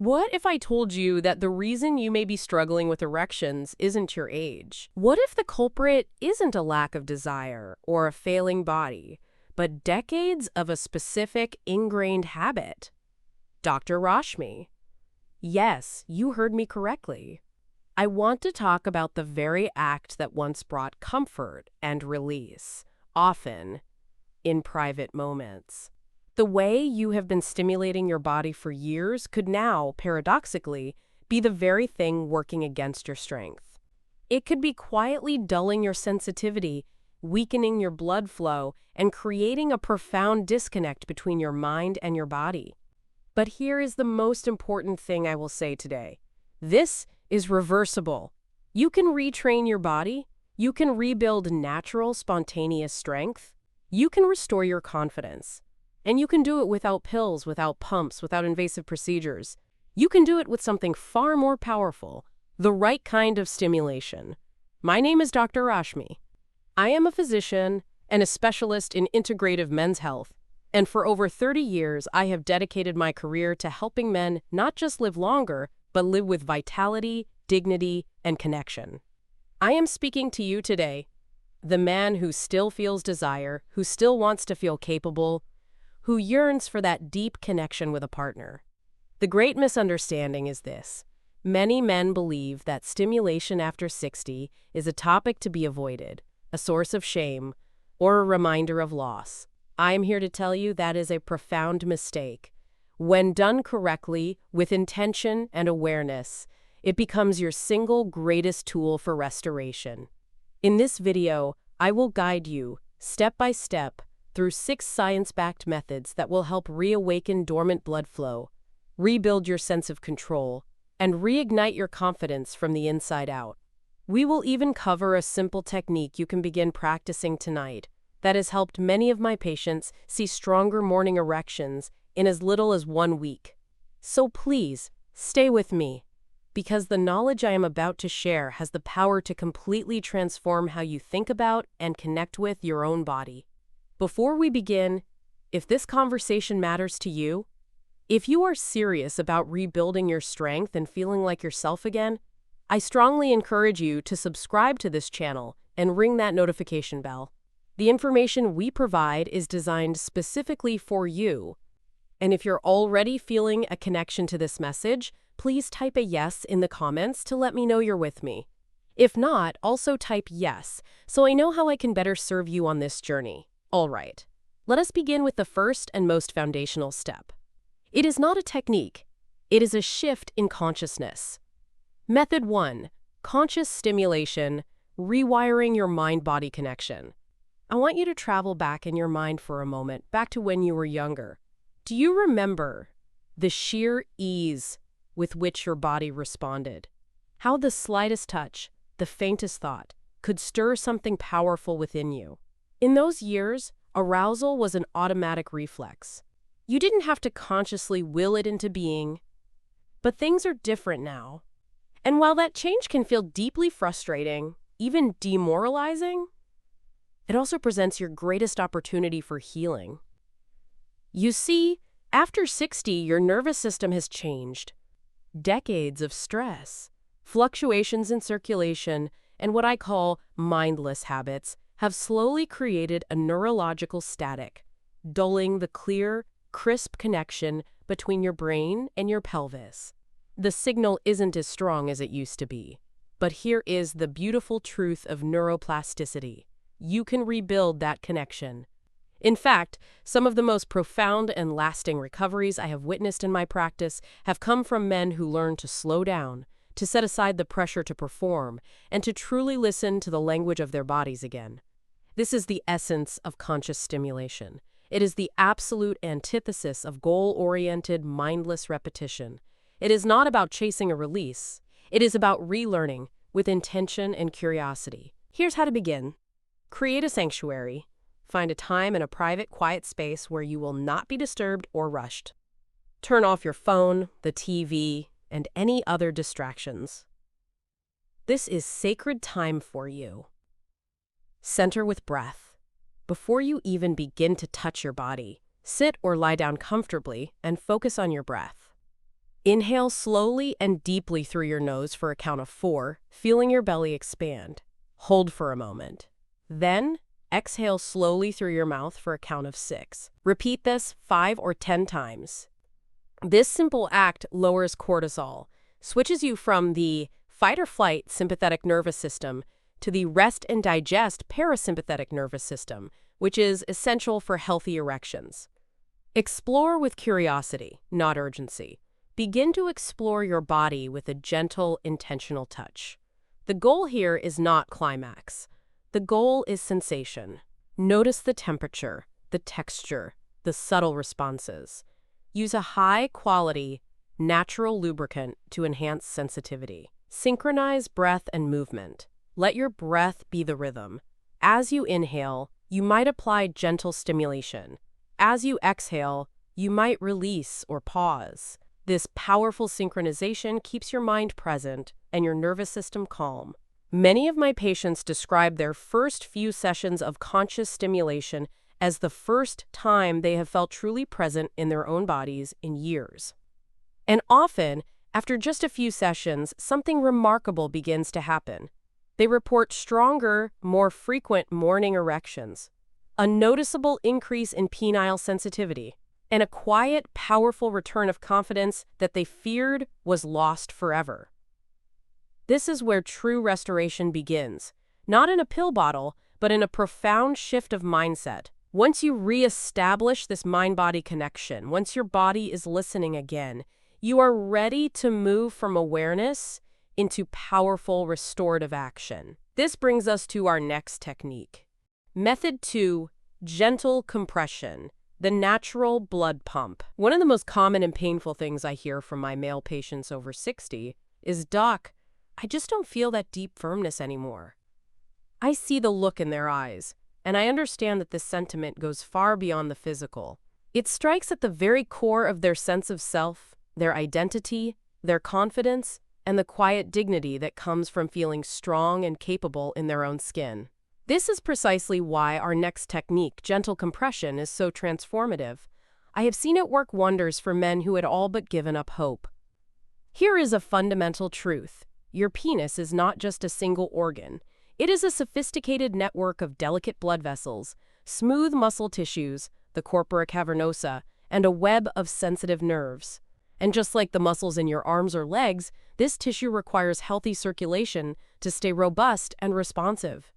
What if I told you that the reason you may be struggling with erections isn't your age? What if the culprit isn't a lack of desire or a failing body, but decades of a specific ingrained habit? Dr. Rashmi. Yes, you heard me correctly. I want to talk about the very act that once brought comfort and release, often in private moments. The way you have been stimulating your body for years could now, paradoxically, be the very thing working against your strength. It could be quietly dulling your sensitivity, weakening your blood flow, and creating a profound disconnect between your mind and your body. But here is the most important thing I will say today. This is reversible. You can retrain your body. You can rebuild natural, spontaneous strength. You can restore your confidence. And you can do it without pills, without pumps, without invasive procedures. You can do it with something far more powerful, the right kind of stimulation. My name is Dr. Rashmi. I am a physician and a specialist in integrative men's health. And for over 30 years, I have dedicated my career to helping men not just live longer, but live with vitality, dignity, and connection. I am speaking to you today, the man who still feels desire, who still wants to feel capable, who yearns for that deep connection with a partner. The great misunderstanding is this. Many men believe that stimulation after 60 is a topic to be avoided, a source of shame, or a reminder of loss. I am here to tell you that is a profound mistake. When done correctly, with intention and awareness, it becomes your single greatest tool for restoration. In this video, I will guide you, step by step, through 6 science-backed methods that will help reawaken dormant blood flow, rebuild your sense of control, and reignite your confidence from the inside out. We will even cover a simple technique you can begin practicing tonight that has helped many of my patients see stronger morning erections in as little as 1 week. So please, stay with me, because the knowledge I am about to share has the power to completely transform how you think about and connect with your own body. Before we begin, if this conversation matters to you, if you are serious about rebuilding your strength and feeling like yourself again, I strongly encourage you to subscribe to this channel and ring that notification bell. The information we provide is designed specifically for you. And if you're already feeling a connection to this message, please type a yes in the comments to let me know you're with me. If not, also type yes, so I know how I can better serve you on this journey. All right, let us begin with the first and most foundational step. It is not a technique. It is a shift in consciousness. Method 1, conscious stimulation, rewiring your mind-body connection. I want you to travel back in your mind for a moment, back to when you were younger. Do you remember the sheer ease with which your body responded? How the slightest touch, the faintest thought, could stir something powerful within you? In those years, arousal was an automatic reflex. You didn't have to consciously will it into being. But things are different now. And while that change can feel deeply frustrating, even demoralizing, it also presents your greatest opportunity for healing. You see, after 60, your nervous system has changed. Decades of stress, fluctuations in circulation, and what I call mindless habits have slowly created a neurological static, dulling the clear, crisp connection between your brain and your pelvis. The signal isn't as strong as it used to be. But here is the beautiful truth of neuroplasticity. You can rebuild that connection. In fact, some of the most profound and lasting recoveries I have witnessed in my practice have come from men who learned to slow down, to set aside the pressure to perform, and to truly listen to the language of their bodies again. This is the essence of conscious stimulation. It is the absolute antithesis of goal-oriented, mindless repetition. It is not about chasing a release. It is about relearning with intention and curiosity. Here's how to begin. Create a sanctuary. Find a time and a private, quiet space where you will not be disturbed or rushed. Turn off your phone, the TV, and any other distractions. This is sacred time for you. Center with breath. Before you even begin to touch your body, sit or lie down comfortably and focus on your breath. Inhale slowly and deeply through your nose for a count of 4, feeling your belly expand. Hold for a moment. Then, exhale slowly through your mouth for a count of 6. Repeat this 5 or 10 times. This simple act lowers cortisol, switches you from the fight or flight sympathetic nervous system to the rest and digest parasympathetic nervous system, which is essential for healthy erections. Explore with curiosity, not urgency. Begin to explore your body with a gentle, intentional touch. The goal here is not climax. The goal is sensation. Notice the temperature, the texture, the subtle responses. Use a high-quality, natural lubricant to enhance sensitivity. Synchronize breath and movement. Let your breath be the rhythm. As you inhale, you might apply gentle stimulation. As you exhale, you might release or pause. This powerful synchronization keeps your mind present and your nervous system calm. Many of my patients describe their first few sessions of conscious stimulation as the first time they have felt truly present in their own bodies in years. And often, after just a few sessions, something remarkable begins to happen. They report stronger, more frequent morning erections, a noticeable increase in penile sensitivity, and a quiet, powerful return of confidence that they feared was lost forever. This is where true restoration begins, not in a pill bottle, but in a profound shift of mindset. Once you reestablish this mind-body connection, once your body is listening again, you are ready to move from awareness into powerful restorative action. This brings us to our next technique. Method 2, gentle compression, the natural blood pump. One of the most common and painful things I hear from my male patients over 60 is, "Doc, I just don't feel that deep firmness anymore." I see the look in their eyes, and I understand that this sentiment goes far beyond the physical. It strikes at the very core of their sense of self, their identity, their confidence, and the quiet dignity that comes from feeling strong and capable in their own skin. This is precisely why our next technique, gentle compression, is so transformative. I have seen it work wonders for men who had all but given up hope. Here is a fundamental truth. Your penis is not just a single organ. It is a sophisticated network of delicate blood vessels, smooth muscle tissues, the corpora cavernosa, and a web of sensitive nerves. And just like the muscles in your arms or legs, this tissue requires healthy circulation to stay robust and responsive.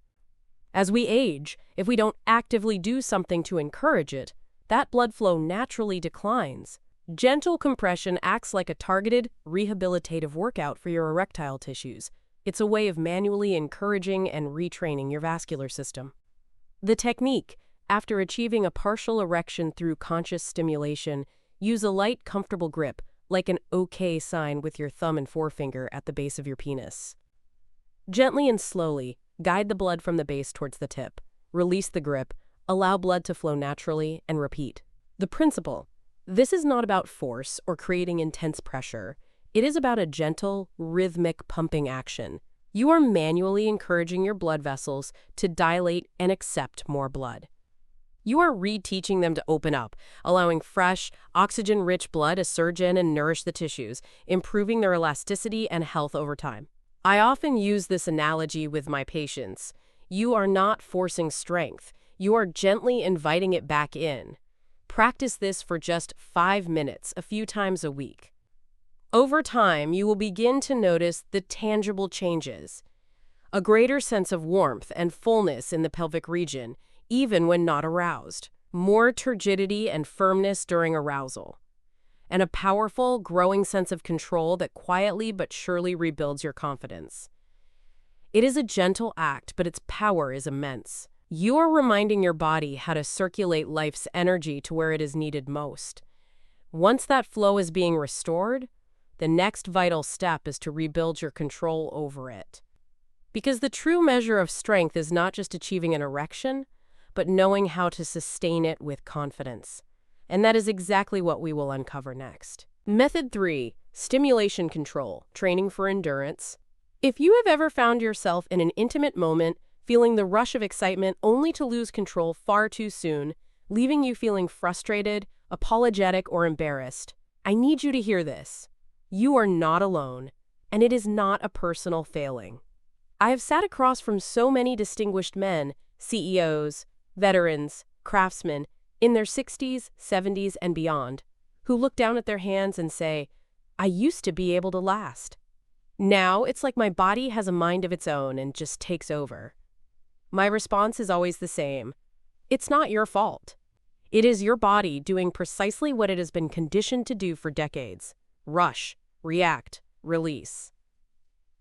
As we age, if we don't actively do something to encourage it, that blood flow naturally declines. Gentle compression acts like a targeted, rehabilitative workout for your erectile tissues. It's a way of manually encouraging and retraining your vascular system. The technique, after achieving a partial erection through conscious stimulation, use a light, comfortable grip, like an OK sign with your thumb and forefinger at the base of your penis. Gently and slowly, guide the blood from the base towards the tip. Release the grip, allow blood to flow naturally, and repeat. The principle: this is not about force or creating intense pressure. It is about a gentle, rhythmic pumping action. You are manually encouraging your blood vessels to dilate and accept more blood. You are reteaching them to open up, allowing fresh, oxygen-rich blood to surge in and nourish the tissues, improving their elasticity and health over time. I often use this analogy with my patients. You are not forcing strength. You are gently inviting it back in. Practice this for just 5 minutes, a few times a week. Over time, you will begin to notice the tangible changes. A greater sense of warmth and fullness in the pelvic region, even when not aroused. More turgidity and firmness during arousal. And a powerful, growing sense of control that quietly but surely rebuilds your confidence. It is a gentle act, but its power is immense. You are reminding your body how to circulate life's energy to where it is needed most. Once that flow is being restored, the next vital step is to rebuild your control over it. Because the true measure of strength is not just achieving an erection, but knowing how to sustain it with confidence. And that is exactly what we will uncover next. Method 3, Stimulation Control, training for endurance. If you have ever found yourself in an intimate moment, feeling the rush of excitement only to lose control far too soon, leaving you feeling frustrated, apologetic, or embarrassed, I need you to hear this. You are not alone, and it is not a personal failing. I have sat across from so many distinguished men, CEOs, veterans, craftsmen, in their 60s, 70s, and beyond, who look down at their hands and say, I used to be able to last. Now it's like my body has a mind of its own and just takes over. My response is always the same. It's not your fault. It is your body doing precisely what it has been conditioned to do for decades. Rush, react, release.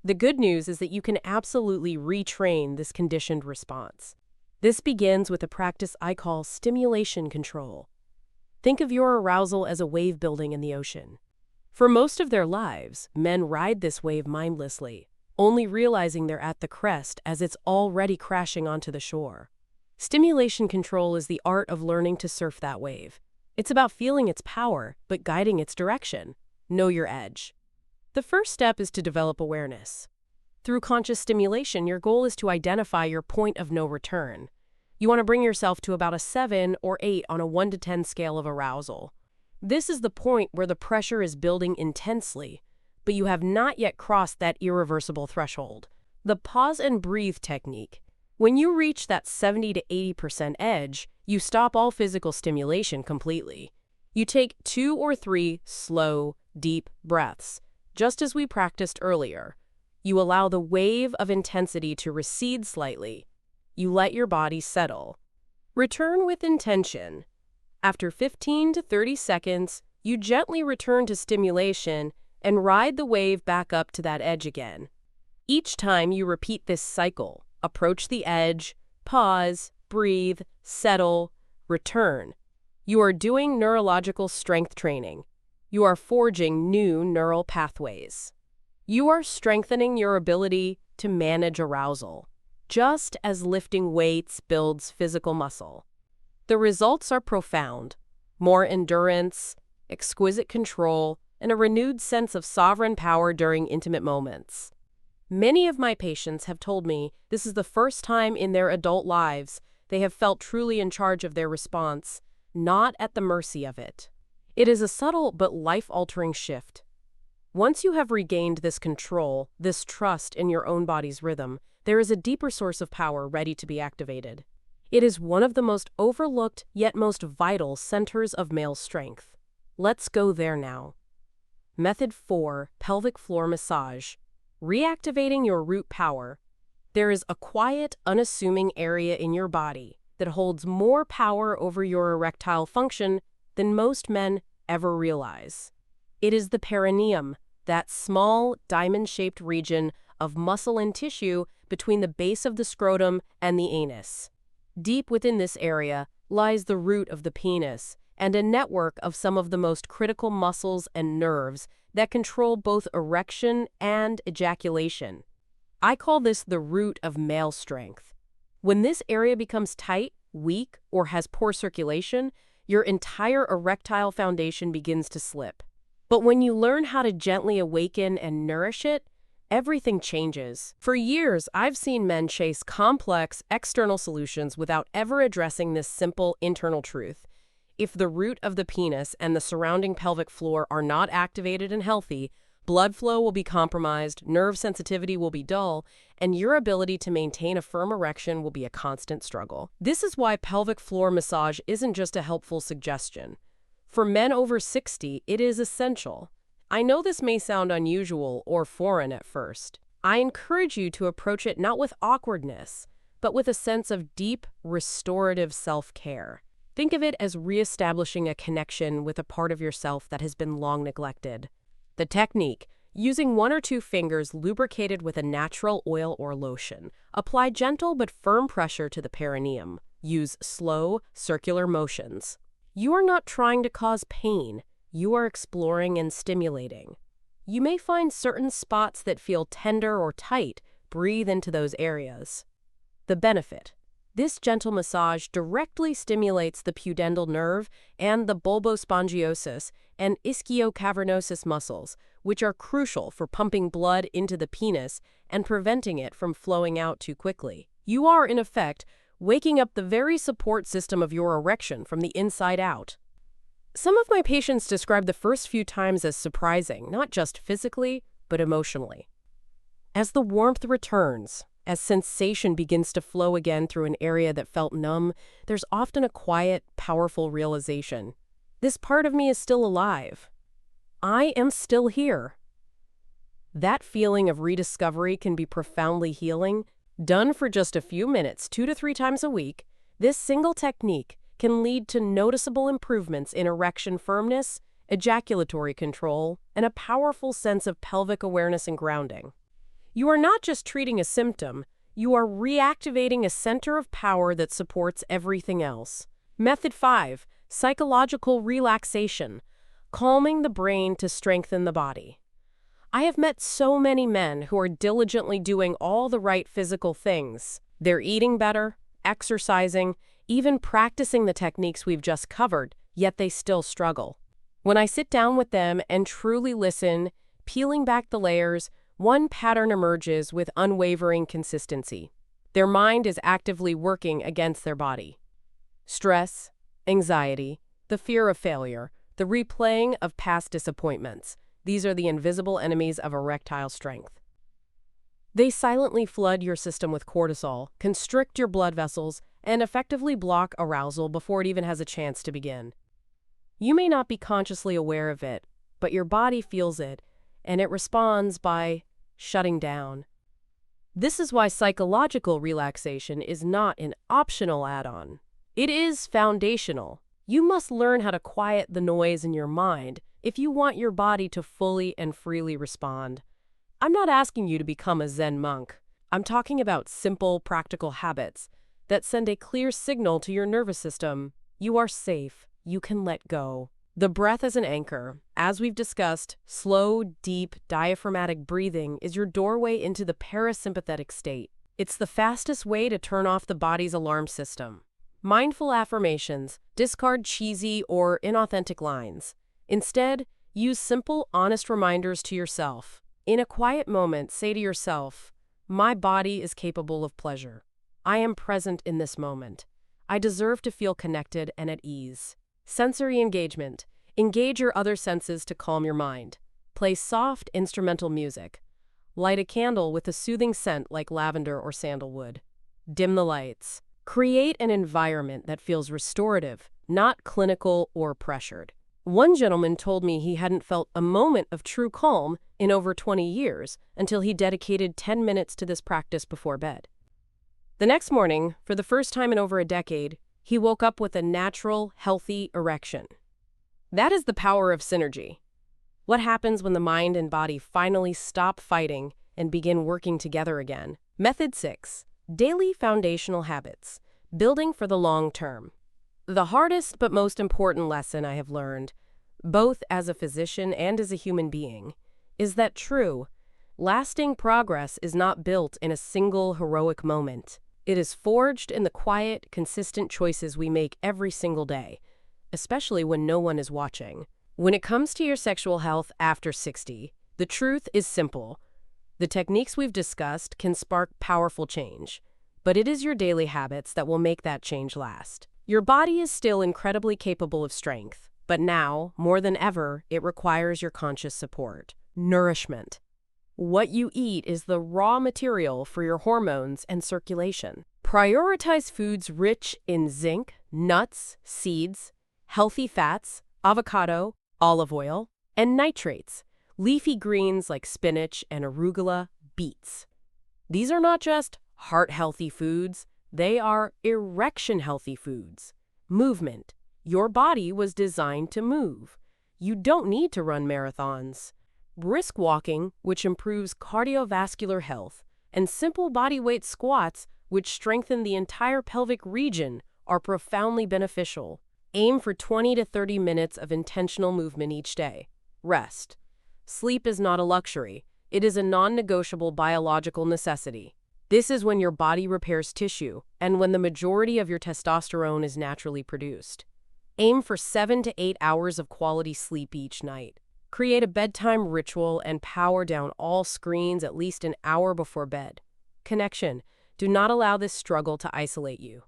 The good news is that you can absolutely retrain this conditioned response. This begins with a practice I call stimulation control. Think of your arousal as a wave building in the ocean. For most of their lives, men ride this wave mindlessly, only realizing they're at the crest as it's already crashing onto the shore. Stimulation control is the art of learning to surf that wave. It's about feeling its power, but guiding its direction. Know your edge. The first step is to develop awareness. Through conscious stimulation, your goal is to identify your point of no return. You want to bring yourself to about a 7 or 8 on a 1 to 10 scale of arousal. This is the point where the pressure is building intensely, but you have not yet crossed that irreversible threshold. The pause and breathe technique. When you reach that 70 to 80% edge, you stop all physical stimulation completely. You take 2 or 3 slow, deep breaths, just as we practiced earlier. You allow the wave of intensity to recede slightly. You let your body settle. Return with intention. After 15 to 30 seconds, you gently return to stimulation and ride the wave back up to that edge again. Each time you repeat this cycle, approach the edge, pause, breathe, settle, return. You are doing neurological strength training. You are forging new neural pathways. You are strengthening your ability to manage arousal, just as lifting weights builds physical muscle. The results are profound. More endurance, exquisite control, and a renewed sense of sovereign power during intimate moments. Many of my patients have told me this is the first time in their adult lives they have felt truly in charge of their response, not at the mercy of it. It is a subtle but life-altering shift. Once you have regained this control, this trust in your own body's rhythm, there is a deeper source of power ready to be activated. It is one of the most overlooked yet most vital centers of male strength. Let's go there now. Method 4, Pelvic Floor Massage. Reactivating your root power. There is a quiet, unassuming area in your body that holds more power over your erectile function than most men ever realize. It is the perineum, that small, diamond-shaped region of muscle and tissue between the base of the scrotum and the anus. Deep within this area lies the root of the penis and a network of some of the most critical muscles and nerves that control both erection and ejaculation. I call this the root of male strength. When this area becomes tight, weak, or has poor circulation, your entire erectile foundation begins to slip. But when you learn how to gently awaken and nourish it, everything changes. For years, I've seen men chase complex external solutions without ever addressing this simple internal truth. If the root of the penis and the surrounding pelvic floor are not activated and healthy, blood flow will be compromised, nerve sensitivity will be dull, and your ability to maintain a firm erection will be a constant struggle. This is why pelvic floor massage isn't just a helpful suggestion. For men over 60, it is essential. I know this may sound unusual or foreign at first. I encourage you to approach it not with awkwardness, but with a sense of deep, restorative self-care. Think of it as reestablishing a connection with a part of yourself that has been long neglected. The technique, using 1 or 2 fingers lubricated with a natural oil or lotion. Apply gentle but firm pressure to the perineum. Use slow, circular motions. You are not trying to cause pain. You are exploring and stimulating. You may find certain spots that feel tender or tight. Breathe into those areas. The benefit. This gentle massage directly stimulates the pudendal nerve and the bulbospongiosus and ischiocavernosus muscles, which are crucial for pumping blood into the penis and preventing it from flowing out too quickly. You are, in effect, waking up the very support system of your erection from the inside out. Some of my patients describe the first few times as surprising, not just physically, but emotionally. As the warmth returns, as sensation begins to flow again through an area that felt numb, there's often a quiet, powerful realization. This part of me is still alive. I am still here. That feeling of rediscovery can be profoundly healing. Done for just a few minutes, 2 to 3 times a week, this single technique can lead to noticeable improvements in erection firmness, ejaculatory control, and a powerful sense of pelvic awareness and grounding. You are not just treating a symptom, you are reactivating a center of power that supports everything else. Method 5, psychological relaxation, calming the brain to strengthen the body. I have met so many men who are diligently doing all the right physical things. They're eating better, exercising, even practicing the techniques we've just covered, yet they still struggle. When I sit down with them and truly listen, peeling back the layers, one pattern emerges with unwavering consistency. Their mind is actively working against their body. Stress, anxiety, the fear of failure, the replaying of past disappointments. These are the invisible enemies of erectile strength. They silently flood your system with cortisol, constrict your blood vessels, and effectively block arousal before it even has a chance to begin. You may not be consciously aware of it, but your body feels it, and it responds by shutting down. This is why psychological relaxation is not an optional add-on. It is foundational. You must learn how to quiet the noise in your mind if you want your body to fully and freely respond. I'm not asking you to become a Zen monk. I'm talking about simple, practical habits that send a clear signal to your nervous system. You are safe. You can let go. The breath as an anchor. As we've discussed, slow, deep, diaphragmatic breathing is your doorway into the parasympathetic state. It's the fastest way to turn off the body's alarm system. Mindful affirmations. Discard cheesy or inauthentic lines. Instead, use simple, honest reminders to yourself. In a quiet moment, say to yourself, "My body is capable of pleasure. I am present in this moment. I deserve to feel connected and at ease." Sensory engagement. Engage your other senses to calm your mind. Play soft instrumental music. Light a candle with a soothing scent like lavender or sandalwood. Dim the lights. Create an environment that feels restorative, not clinical or pressured. One gentleman told me he hadn't felt a moment of true calm in over 20 years until he dedicated 10 minutes to this practice before bed. The next morning, for the first time in over a decade, he woke up with a natural, healthy erection. That is the power of synergy. What happens when the mind and body finally stop fighting and begin working together again? Method 6. Daily foundational habits. Building for the long term. The hardest but most important lesson I have learned, both as a physician and as a human being, is that true, lasting progress is not built in a single heroic moment. It is forged in the quiet, consistent choices we make every single day, especially when no one is watching. When it comes to your sexual health after 60, the truth is simple. The techniques we've discussed can spark powerful change, but it is your daily habits that will make that change last. Your body is still incredibly capable of strength, but now, more than ever, it requires your conscious support. Nourishment. What you eat is the raw material for your hormones and circulation. Prioritize foods rich in zinc, nuts, seeds, healthy fats, avocado, olive oil, and nitrates, leafy greens like spinach and arugula, beets. These are not just heart-healthy foods, they are erection-healthy foods. Movement. Your body was designed to move. You don't need to run marathons. Brisk walking, which improves cardiovascular health, and simple bodyweight squats, which strengthen the entire pelvic region, are profoundly beneficial. Aim for 20 to 30 minutes of intentional movement each day. Rest. Sleep is not a luxury. It is a non-negotiable biological necessity. This is when your body repairs tissue and when the majority of your testosterone is naturally produced. Aim for 7 to 8 hours of quality sleep each night. Create a bedtime ritual and power down all screens at least an hour before bed. Connection. Do not allow this struggle to isolate you.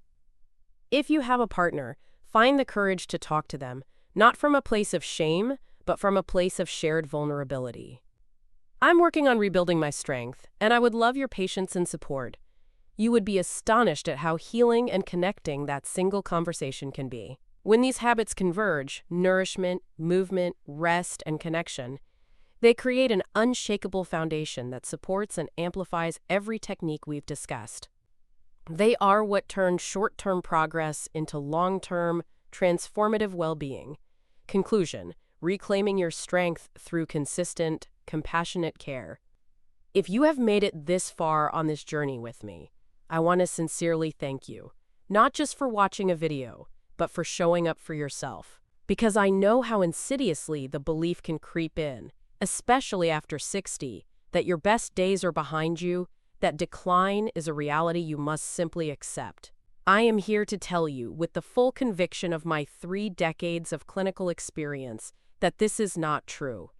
If you have a partner, find the courage to talk to them, not from a place of shame, but from a place of shared vulnerability. I'm working on rebuilding my strength, and I would love your patience and support. You would be astonished at how healing and connecting that single conversation can be. When these habits converge, nourishment, movement, rest, and connection, they create an unshakable foundation that supports and amplifies every technique we've discussed. They are what turn short-term progress into long-term, transformative well-being. Conclusion: reclaiming your strength through consistent, compassionate care. If you have made it this far on this journey with me, I want to sincerely thank you, not just for watching a video, but for showing up for yourself. Because I know how insidiously the belief can creep in, especially after 60, that your best days are behind you, that decline is a reality you must simply accept. I am here to tell you, with the full conviction of my 3 decades of clinical experience, that this is not true.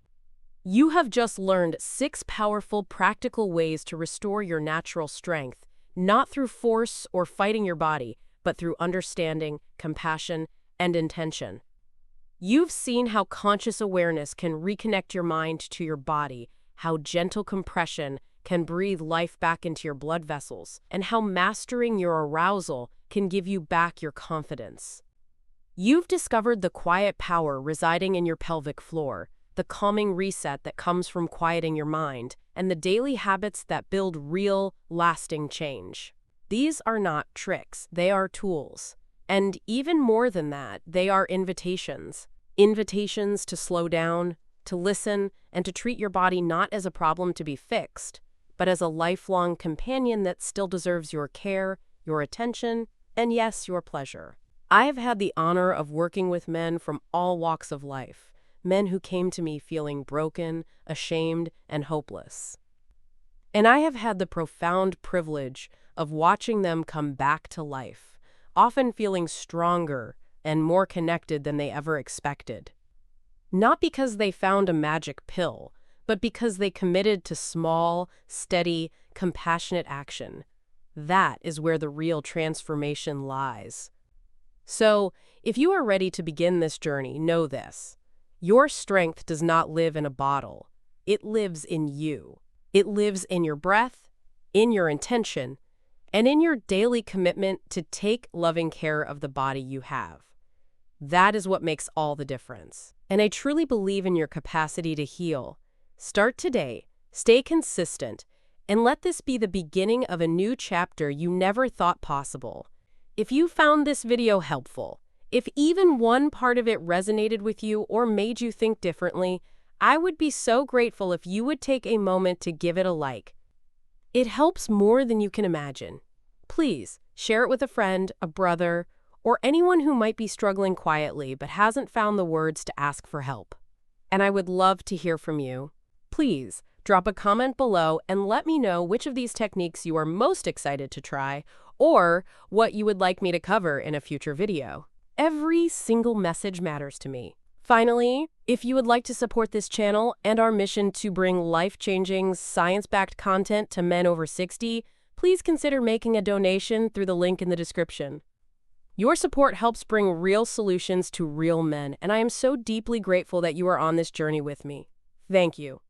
You have just learned 6 powerful, practical ways to restore your natural strength, not through force or fighting your body, but through understanding, compassion, and intention. You've seen how conscious awareness can reconnect your mind to your body, how gentle compression can breathe life back into your blood vessels, and how mastering your arousal can give you back your confidence. You've discovered the quiet power residing in your pelvic floor, the calming reset that comes from quieting your mind, and the daily habits that build real, lasting change. These are not tricks, they are tools. And even more than that, they are invitations. Invitations to slow down, to listen, and to treat your body not as a problem to be fixed, but as a lifelong companion that still deserves your care, your attention, and yes, your pleasure. I have had the honor of working with men from all walks of life, men who came to me feeling broken, ashamed, and hopeless. And I have had the profound privilege of watching them come back to life, often feeling stronger and more connected than they ever expected. Not because they found a magic pill, but because they committed to small, steady, compassionate action. That is where the real transformation lies. So, if you are ready to begin this journey, know this. Your strength does not live in a bottle. It lives in you. It lives in your breath, in your intention, and in your daily commitment to take loving care of the body you have. That is what makes all the difference. And I truly believe in your capacity to heal. Start today, stay consistent, and let this be the beginning of a new chapter you never thought possible. If you found this video helpful, if even one part of it resonated with you or made you think differently, I would be so grateful if you would take a moment to give it a like. It helps more than you can imagine. Please share it with a friend, a brother, or anyone who might be struggling quietly but hasn't found the words to ask for help. And I would love to hear from you. Please drop a comment below and let me know which of these techniques you are most excited to try or what you would like me to cover in a future video. Every single message matters to me. Finally, if you would like to support this channel and our mission to bring life-changing, science-backed content to men over 60, please consider making a donation through the link in the description. Your support helps bring real solutions to real men, and I am so deeply grateful that you are on this journey with me. Thank you.